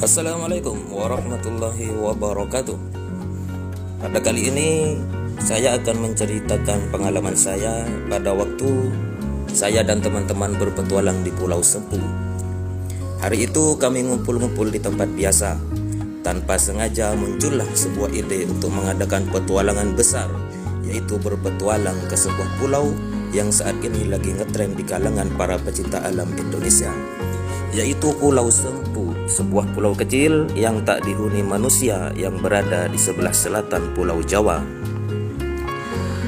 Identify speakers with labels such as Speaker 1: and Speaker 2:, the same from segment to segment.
Speaker 1: Assalamualaikum warahmatullahi wabarakatuh. Pada kali ini saya akan menceritakan pengalaman saya pada waktu saya dan teman-teman berpetualang di Pulau Sempu. Hari itu kami ngumpul-ngumpul di tempat biasa. Tanpa sengaja muncullah sebuah ide untuk mengadakan petualangan besar, yaitu berpetualang ke sebuah pulau yang saat ini lagi ngetren di kalangan para pecinta alam Indonesia, yaitu Pulau Sempu, sebuah pulau kecil yang tak dihuni manusia yang berada di sebelah selatan Pulau Jawa.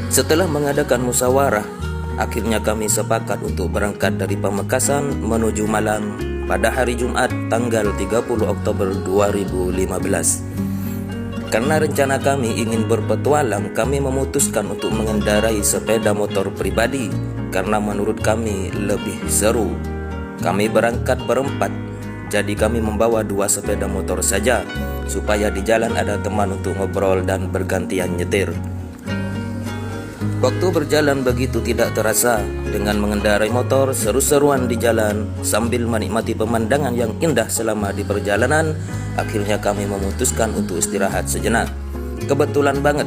Speaker 1: Setelah mengadakan musyawarah, akhirnya kami sepakat untuk berangkat dari Pamekasan menuju Malang pada hari Jumat tanggal 30 Oktober 2015. Karena rencana kami ingin berpetualang, kami memutuskan untuk mengendarai sepeda motor pribadi karena menurut kami lebih seru. Kami berangkat berempat, jadi kami membawa 2 sepeda motor saja, supaya di jalan ada teman untuk ngobrol dan bergantian nyetir. Waktu berjalan begitu tidak terasa, dengan mengendarai motor seru-seruan di jalan sambil menikmati pemandangan yang indah selama di perjalanan. Akhirnya kami memutuskan untuk istirahat sejenak. Kebetulan banget,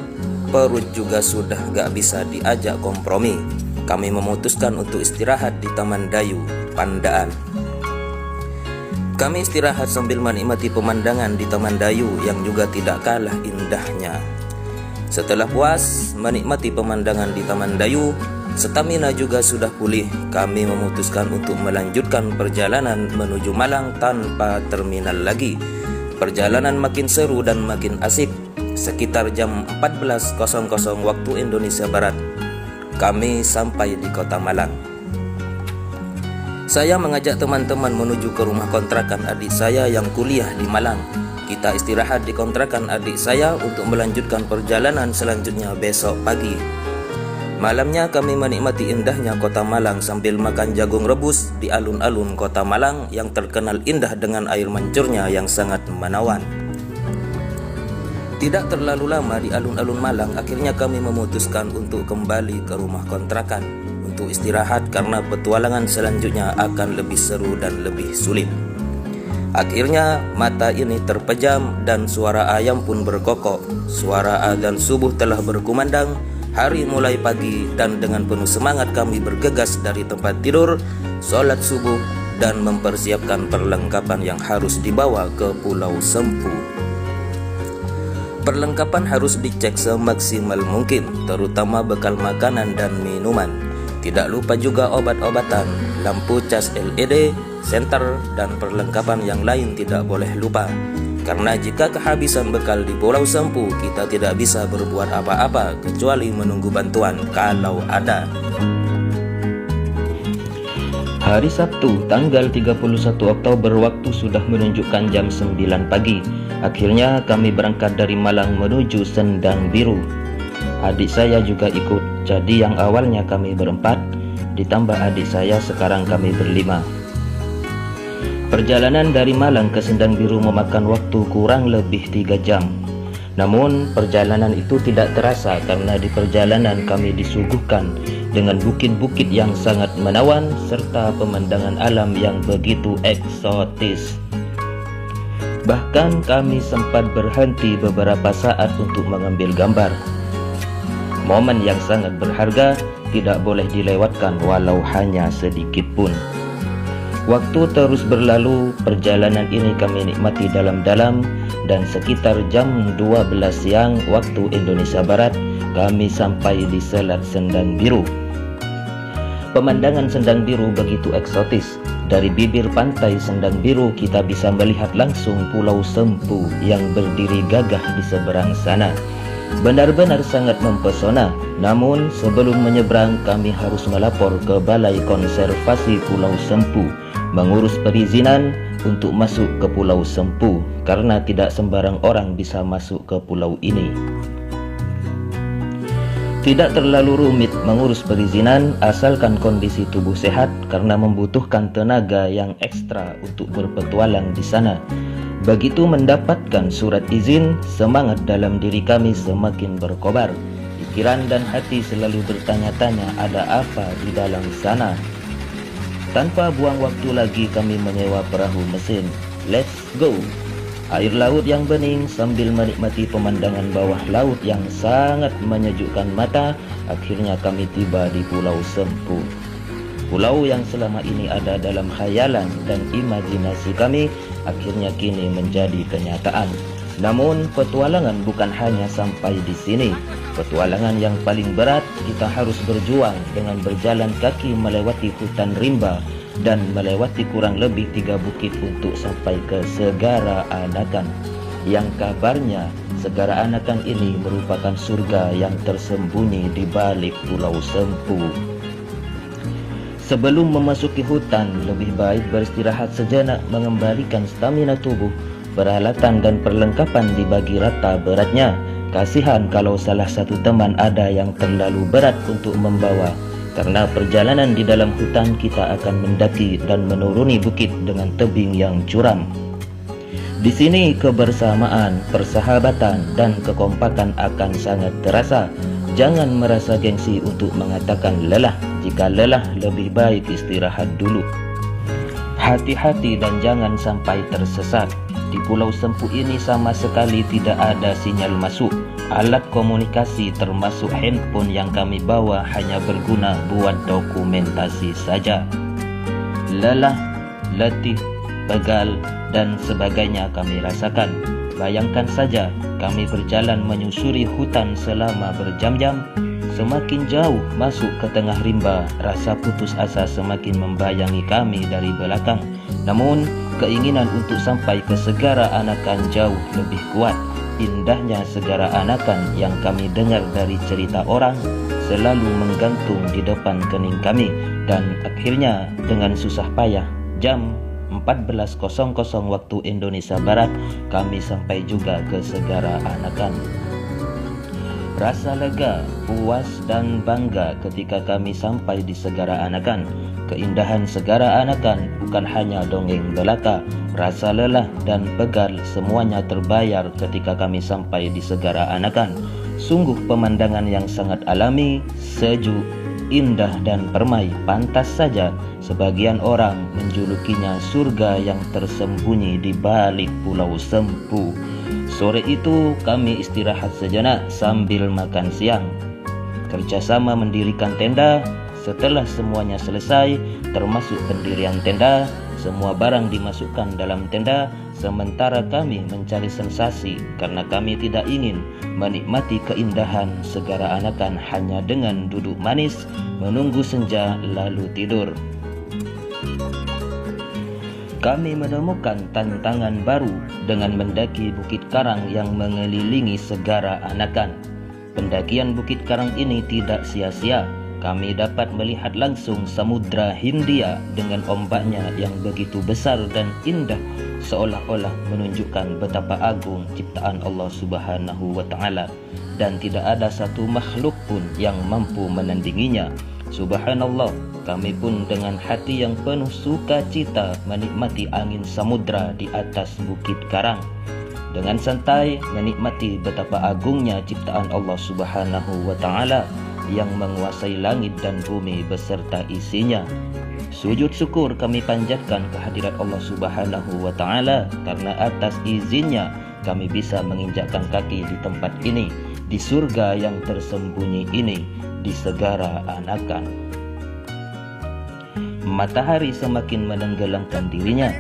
Speaker 1: perut juga sudah gak bisa diajak kompromi. Kami memutuskan untuk istirahat di Taman Dayu, Pandaan. Kami istirahat sambil menikmati pemandangan di Taman Dayu yang juga tidak kalah indahnya. Setelah puas menikmati pemandangan di Taman Dayu, stamina juga sudah pulih. Kami memutuskan untuk melanjutkan perjalanan menuju Malang tanpa terminal lagi. Perjalanan makin seru dan makin asik. Sekitar jam 14.00 waktu Indonesia Barat, kami sampai di kota Malang. Saya mengajak teman-teman menuju ke rumah kontrakan adik saya yang kuliah di Malang. Kita istirahat di kontrakan adik saya untuk melanjutkan perjalanan selanjutnya besok pagi. Malamnya kami menikmati indahnya kota Malang sambil makan jagung rebus di alun-alun kota Malang yang terkenal indah dengan air mancurnya yang sangat menawan. Tidak terlalu lama di alun-alun Malang, akhirnya kami memutuskan untuk kembali ke rumah kontrakan untuk istirahat karena petualangan selanjutnya akan lebih seru dan lebih sulit. Akhirnya mata ini terpejam dan suara ayam pun berkokok. Suara azan subuh telah berkumandang. Hari mulai pagi dan dengan penuh semangat kami bergegas dari tempat tidur, sholat subuh dan mempersiapkan perlengkapan yang harus dibawa ke Pulau Sempu. Perlengkapan harus dicek semaksimal mungkin, terutama bekal makanan dan minuman. Tidak lupa juga obat-obatan, lampu cas LED, senter, dan perlengkapan yang lain tidak boleh lupa. Karena jika kehabisan bekal di Pulau Sempu, kita tidak bisa berbuat apa-apa kecuali menunggu bantuan kalau ada. Hari Sabtu, tanggal 31 Oktober, waktu sudah menunjukkan jam 9 pagi. Akhirnya kami berangkat dari Malang menuju Sendang Biru. Adik saya juga ikut, jadi yang awalnya kami berempat, ditambah adik saya, sekarang kami berlima. Perjalanan dari Malang ke Sendang Biru memakan waktu kurang lebih 3 jam. Namun perjalanan itu tidak terasa karena di perjalanan kami disuguhkan dengan bukit-bukit yang sangat menawan serta pemandangan alam yang begitu eksotis. Bahkan kami sempat berhenti beberapa saat untuk mengambil gambar. Momen yang sangat berharga tidak boleh dilewatkan walau hanya sedikit pun. Waktu terus berlalu, perjalanan ini kami nikmati dalam-dalam dan sekitar jam 12 siang waktu Indonesia Barat, kami sampai di Selat Sendang Biru. Pemandangan Sendang Biru begitu eksotis. Dari bibir pantai Sendang Biru kita bisa melihat langsung Pulau Sempu yang berdiri gagah di seberang sana. Benar-benar sangat mempesona. Namun sebelum menyeberang kami harus melapor ke Balai Konservasi Pulau Sempu mengurus perizinan untuk masuk ke Pulau Sempu karena tidak sembarang orang bisa masuk ke pulau ini. Tidak terlalu rumit mengurus perizinan asalkan kondisi tubuh sehat karena membutuhkan tenaga yang ekstra untuk berpetualang di sana. Begitu mendapatkan surat izin, semangat dalam diri kami semakin berkobar. Pikiran dan hati selalu bertanya-tanya ada apa di dalam sana. Tanpa buang waktu lagi kami menyewa perahu mesin. Let's go! Air laut yang bening sambil menikmati pemandangan bawah laut yang sangat menyejukkan mata, akhirnya kami tiba di Pulau Sempu. Pulau yang selama ini ada dalam khayalan dan imajinasi kami, akhirnya kini menjadi kenyataan. Namun petualangan bukan hanya sampai di sini. Petualangan yang paling berat, kita harus berjuang dengan berjalan kaki melewati hutan rimba dan melewati kurang lebih 3 bukit untuk sampai ke Segara Anakan. Yang kabarnya Segara Anakan ini merupakan surga yang tersembunyi di balik Pulau Sempu. Sebelum memasuki hutan, lebih baik beristirahat sejenak, mengembalikan stamina tubuh. Peralatan dan perlengkapan dibagi rata beratnya. Kasihan kalau salah satu teman ada yang terlalu berat untuk membawa. Karena perjalanan di dalam hutan kita akan mendaki dan menuruni bukit dengan tebing yang curam. Di sini kebersamaan, persahabatan, dan kekompakan akan sangat terasa. Jangan merasa gengsi untuk mengatakan lelah. Jika lelah, lebih baik istirahat dulu. Hati-hati dan jangan sampai tersesat. Di Pulau Sempu ini sama sekali tidak ada sinyal masuk. Alat komunikasi termasuk handphone yang kami bawa hanya berguna buat dokumentasi saja. Lelah, letih, pegal, dan sebagainya kami rasakan. Bayangkan saja, kami berjalan menyusuri hutan selama berjam-jam. Semakin jauh masuk ke tengah rimba, rasa putus asa semakin membayangi kami dari belakang. Namun, keinginan untuk sampai ke Segara Anakan jauh lebih kuat. Indahnya Segara Anakan yang kami dengar dari cerita orang selalu menggantung di depan kening kami. Dan akhirnya dengan susah payah, jam 14.00 waktu Indonesia Barat, kami sampai juga ke Segara Anakan. Rasa lega, puas, dan bangga ketika kami sampai di Segara Anakan. Keindahan Segara Anakan bukan hanya dongeng belaka. Rasa lelah dan pegal semuanya terbayar ketika kami sampai di Segara Anakan. Sungguh pemandangan yang sangat alami, sejuk, indah dan permai. Pantas saja sebagian orang menjulukinya surga yang tersembunyi di balik Pulau Sempu. Sore itu kami istirahat sejenak sambil makan siang. Kerjasama mendirikan tenda. Setelah semuanya selesai, termasuk pendirian tenda, semua barang dimasukkan dalam tenda, sementara kami mencari sensasi karena kami tidak ingin menikmati keindahan Segara Anakan hanya dengan duduk manis, menunggu senja lalu tidur. Kami menemukan tantangan baru dengan mendaki Bukit Karang yang mengelilingi Segara Anakan. Pendakian Bukit Karang ini tidak sia-sia. Kami dapat melihat langsung Samudra Hindia dengan ombaknya yang begitu besar dan indah, seolah-olah menunjukkan betapa agung ciptaan Allah Subhanahu wa Ta'ala, dan tidak ada satu makhluk pun yang mampu menandinginya. Subhanallah, kami pun dengan hati yang penuh sukacita menikmati angin samudra di atas Bukit Karang. Dengan santai menikmati betapa agungnya ciptaan Allah Subhanahu wa Ta'ala yang menguasai langit dan bumi beserta isinya. Sujud syukur kami panjatkan kehadirat Allah Subhanahu wa Ta'ala karena atas izinnya kami bisa menginjakkan kaki di tempat ini, di surga yang tersembunyi ini, di Segara Anakan. Matahari semakin menenggelamkan dirinya.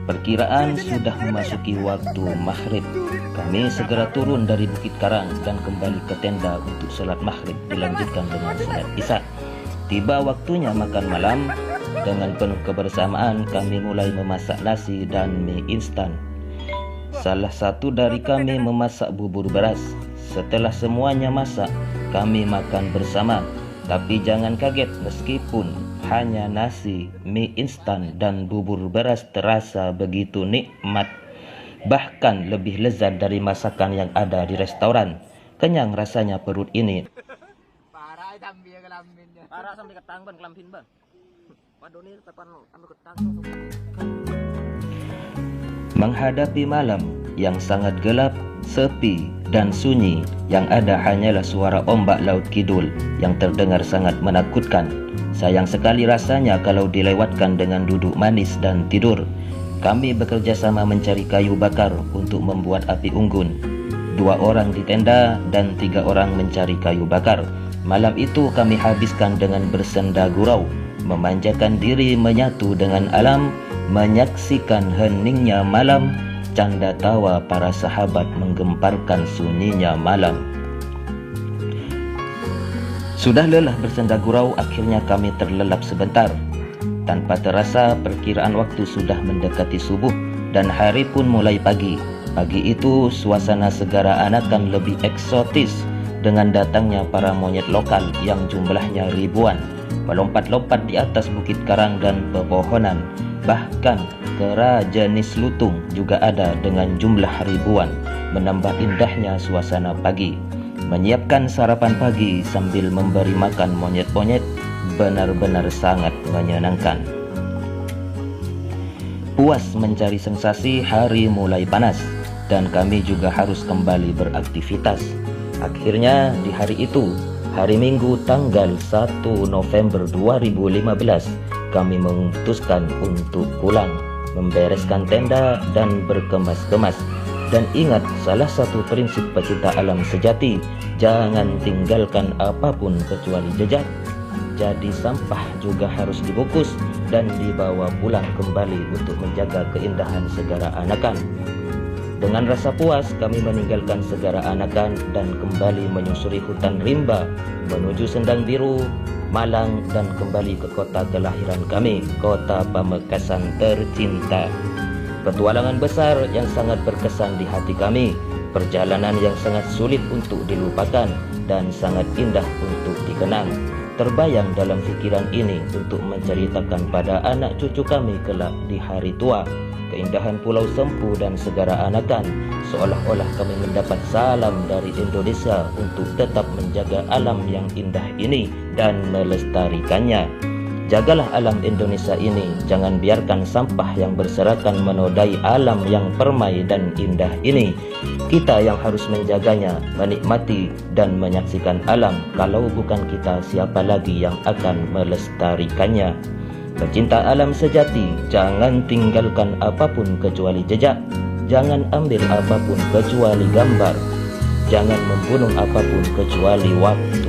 Speaker 1: Perkiraan sudah memasuki waktu maghrib. Kami segera turun dari Bukit Karang dan kembali ke tenda untuk salat maghrib dilanjutkan dengan salat isya. Tiba waktunya makan malam. Dengan penuh kebersamaan kami mulai memasak nasi dan mie instan. Salah satu dari kami memasak bubur beras. Setelah semuanya masak, kami makan bersama. Tapi jangan kaget, meskipun hanya nasi, mie instan, dan bubur beras terasa begitu nikmat. Bahkan lebih lezat dari masakan yang ada di restoran. Kenyang rasanya perut ini. Menghadapi malam yang sangat gelap, sepi, dan sunyi, yang ada hanyalah suara ombak laut kidul yang terdengar sangat menakutkan. Sayang sekali rasanya kalau dilewatkan dengan duduk manis dan tidur. Kami bekerja sama mencari kayu bakar untuk membuat api unggun. 2 orang di tenda dan 3 orang mencari kayu bakar. Malam itu kami habiskan dengan bersenda gurau, memanjakan diri menyatu dengan alam, menyaksikan heningnya malam, canda tawa para sahabat menggemparkan sunyinya malam. Sudah lelah bersenda gurau, akhirnya kami terlelap sebentar. Tanpa terasa, perkiraan waktu sudah mendekati subuh dan hari pun mulai pagi. Pagi itu suasana Segara Anakan lebih eksotis dengan datangnya para monyet lokal yang jumlahnya ribuan, melompat-lompat di atas bukit karang dan pepohonan. Bahkan kera jenis lutung juga ada dengan jumlah ribuan, menambah indahnya suasana pagi. Menyiapkan sarapan pagi sambil memberi makan monyet-monyet benar-benar sangat menyenangkan. Puas mencari sensasi, hari mulai panas dan kami juga harus kembali beraktivitas. Akhirnya di hari itu, hari Minggu tanggal 1 November 2015, kami memutuskan untuk pulang, membereskan tenda dan berkemas-kemas. Dan ingat, salah satu prinsip pecinta alam sejati, jangan tinggalkan apapun kecuali jejak. Jadi sampah juga harus dibungkus dan dibawa pulang kembali untuk menjaga keindahan Segara Anakan. Dengan rasa puas kami meninggalkan Segara Anakan dan kembali menyusuri hutan rimba menuju Sendang Biru, Malang dan kembali ke kota kelahiran kami, kota Pamekasan tercinta. Petualangan besar yang sangat berkesan di hati kami, perjalanan yang sangat sulit untuk dilupakan dan sangat indah untuk dikenang. Terbayang dalam fikiran ini untuk menceritakan pada anak cucu kami kelak di hari tua keindahan Pulau Sempu dan Segara Anakan, seolah-olah kami mendapat salam dari Indonesia untuk tetap menjaga alam yang indah ini dan melestarikannya. Jagalah alam Indonesia ini, jangan biarkan sampah yang berserakan menodai alam yang permai dan indah ini. Kita yang harus menjaganya, menikmati dan menyaksikan alam. Kalau bukan kita, siapa lagi yang akan melestarikannya? Pecinta alam sejati, jangan tinggalkan apapun kecuali jejak. Jangan ambil apapun kecuali gambar. Jangan membunuh apapun kecuali waktu.